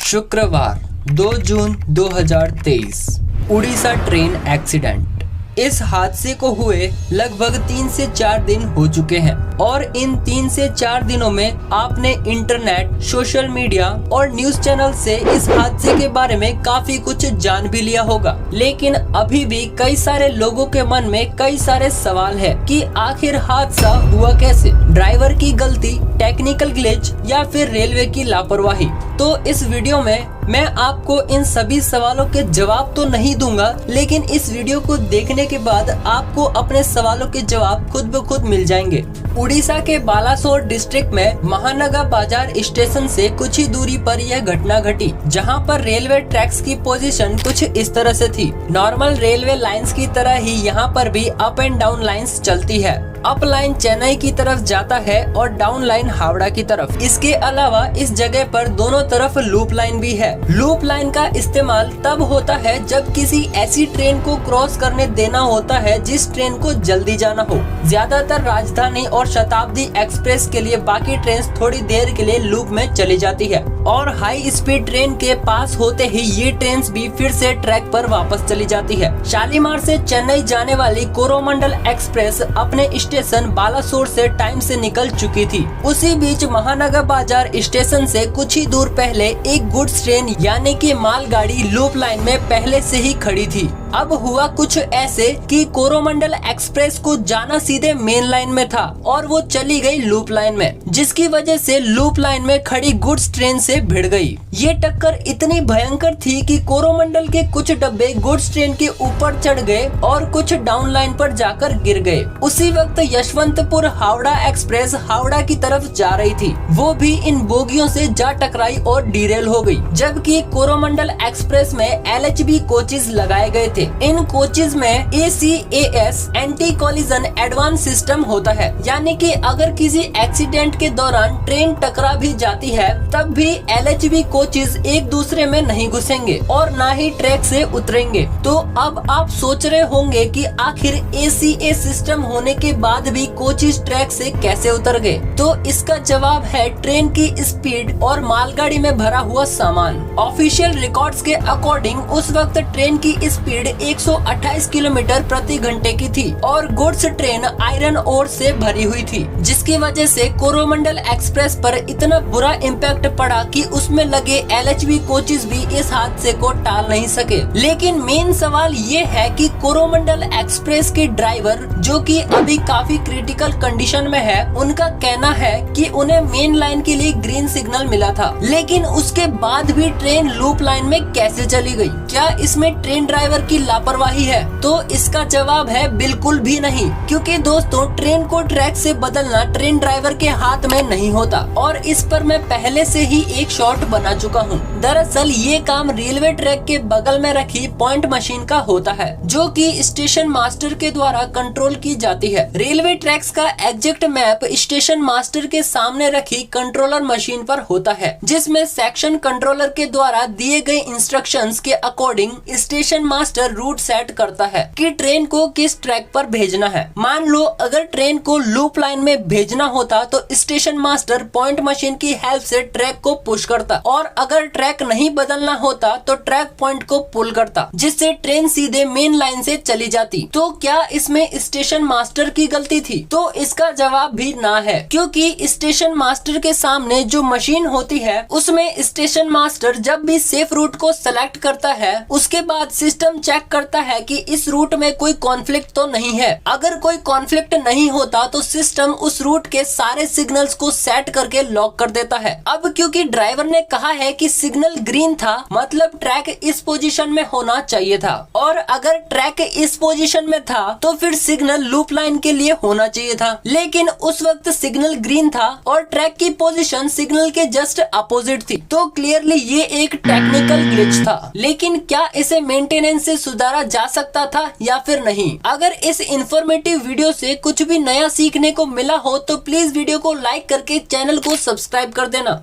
शुक्रवार 2 जून 2023 Orissa train accident. इस हादसे को हुए लगभग 3 से 4 दिन हो चुके हैं और इन 3 से 4 दिनों में आपने इंटरनेट, सोशल मीडिया और न्यूज चैनल से इस हादसे के बारे में काफी कुछ जान भी लिया होगा। लेकिन अभी भी कई सारे लोगों के मन में कई सारे सवाल है कि आखिर हादसा हुआ कैसे, ड्राइवर की गलती, टेक्निकल ग्लिच या फिर रेलवे की लापरवाही। तो इस वीडियो में मैं आपको इन सभी सवालों के जवाब तो नहीं दूंगा, लेकिन इस वीडियो को देखने के बाद आपको अपने सवालों के जवाब खुद ब खुद मिल जाएंगे। उड़ीसा के बालासोर डिस्ट्रिक्ट में महानगा बाजार स्टेशन से कुछ ही दूरी पर यह घटना घटी, जहां पर रेलवे ट्रैक्स की पोजीशन कुछ इस तरह से थी। नॉर्मल रेलवे लाइंस की तरह ही यहाँ पर भी अप एंड डाउन लाइंस चलती है। अप लाइन चेन्नई की तरफ जाता है और डाउन लाइन हावड़ा की तरफ। इसके अलावा इस जगह पर दोनों तरफ लूप लाइन भी है। लूप लाइन का इस्तेमाल तब होता है जब किसी ऐसी ट्रेन को क्रॉस करने देना होता है जिस ट्रेन को जल्दी जाना हो। ज्यादातर राजधानी और शताब्दी एक्सप्रेस के लिए बाकी ट्रेन थोड़ी देर के लिए लूप में चली जाती है और हाई स्पीड ट्रेन के पास होते ही ये ट्रेन भी फिर से ट्रैक पर वापस चली जाती है। शालीमार से चेन्नई जाने वाली कोरोमंडल एक्सप्रेस अपने स्टेशन बालासोर से टाइम से निकल चुकी थी। उसी बीच महानगर बाजार स्टेशन से कुछ ही दूर पहले एक गुड्स ट्रेन यानी कि मालगाड़ी लूप लाइन में पहले से ही खड़ी थी। अब हुआ कुछ ऐसे कि कोरोमंडल एक्सप्रेस को जाना सीधे मेन लाइन में था और वो चली गई लूप लाइन में, जिसकी वजह से लूप लाइन में खड़ी गुड्स ट्रेन से भिड़ गई। ये टक्कर इतनी भयंकर थी कि कोरोमंडल के कुछ डब्बे गुड्स ट्रेन के ऊपर चढ़ गए और कुछ डाउन लाइन पर जाकर गिर गए। उसी वक्त यशवंतपुर हावड़ा एक्सप्रेस हावड़ा की तरफ जा रही थी, वो भी इन बोगियों से जा टकराई और डीरेल हो गई। जबकि कोरोमंडल एक्सप्रेस में LHB कोचेज लगाए गए थे। इन कोचेज में ACAS anti collision advance system होता है, यानी कि अगर किसी एक्सीडेंट के दौरान ट्रेन टकरा भी जाती है तब भी LHB कोचेज एक दूसरे में नहीं घुसेंगे और ना ही ट्रैक से उतरेंगे। तो अब आप सोच रहे होंगे कि आखिर ACA सिस्टम होने के बाद भी कोचेज ट्रैक से कैसे उतर गए। तो इसका जवाब है ट्रेन की स्पीड और मालगाड़ी में भरा हुआ सामान। ऑफिशियल रिकॉर्ड्स के अकॉर्डिंग उस वक्त ट्रेन की स्पीड 128 किलोमीटर प्रति घंटे की थी और गुड्स ट्रेन आयरन ओर से भरी हुई थी, जिसकी वजह से कोरोमंडल एक्सप्रेस पर इतना बुरा इम्पैक्ट पड़ा कि उसमें लगे LHB कोचेज भी इस हादसे को टाल नहीं सके। लेकिन मेन सवाल ये है कि कोरोमंडल एक्सप्रेस के ड्राइवर, जो कि अभी काफी क्रिटिकल कंडीशन में है, उनका कहना है कि उन्हें मेन लाइन के लिए ग्रीन सिग्नल मिला था, लेकिन उसके बाद भी ट्रेन लूप लाइन में कैसे चली गई? क्या इसमें ट्रेन ड्राइवर की लापरवाही है? तो इसका जवाब है बिल्कुल भी नहीं, क्योंकि दोस्तों ट्रेन को ट्रैक से बदलना ट्रेन ड्राइवर के हाथ में नहीं होता और इस पर मैं पहले से ही एक शॉर्ट बना चुका हूँ। दरअसल ये काम रेलवे ट्रैक के बगल में रखी पॉइंट मशीन का होता है, जो कि स्टेशन मास्टर के द्वारा कंट्रोल की जाती है। रेलवे ट्रैक्स का एग्जैक्ट मैप स्टेशन मास्टर के सामने रखी कंट्रोलर मशीन पर होता है, जिसमें सेक्शन कंट्रोलर के द्वारा दिए गए इंस्ट्रक्शंस के according station master route set करता है कि ट्रेन को किस ट्रैक पर भेजना है। मान लो अगर ट्रेन को लूप लाइन में भेजना होता तो स्टेशन मास्टर पॉइंट मशीन की हेल्प से ट्रैक को पुश करता और अगर ट्रैक नहीं बदलना होता तो ट्रैक पॉइंट को पुल करता, जिससे ट्रेन सीधे मेन लाइन से चली जाती। तो क्या इसमें स्टेशन मास्टर की गलती थी? तो इसका जवाब भी ना है, क्योंकि स्टेशन मास्टर के सामने जो मशीन होती है उसमें स्टेशन मास्टर जब भी सेफ रूट को सेलेक्ट करता है उसके बाद सिस्टम चेक करता है कि इस रूट में कोई कॉन्फ्लिक्ट तो नहीं है। अगर कोई कॉन्फ्लिक्ट नहीं होता तो सिस्टम उस रूट के सारे सिग्नल्स को सेट करके लॉक कर देता है। अब क्योंकि ड्राइवर ने कहा है कि सिग्नल ग्रीन था, मतलब ट्रैक इस पोजीशन में होना चाहिए था, और अगर ट्रैक इस पोजीशन में था तो फिर सिग्नल लूप लाइन के लिए होना चाहिए था। लेकिन उस वक्त सिग्नल ग्रीन था और ट्रैक की पोजीशन सिग्नल के जस्ट अपोजिट थी। तो क्लियरली ये एक टेक्निकल ग्लिच था। लेकिन क्या इसे मेंटेनेंस से सुधारा जा सकता था या फिर नहीं? अगर इस इंफॉर्मेटिव वीडियो से कुछ भी नया सीखने को मिला हो तो प्लीज वीडियो को लाइक करके चैनल को सब्सक्राइब कर देना।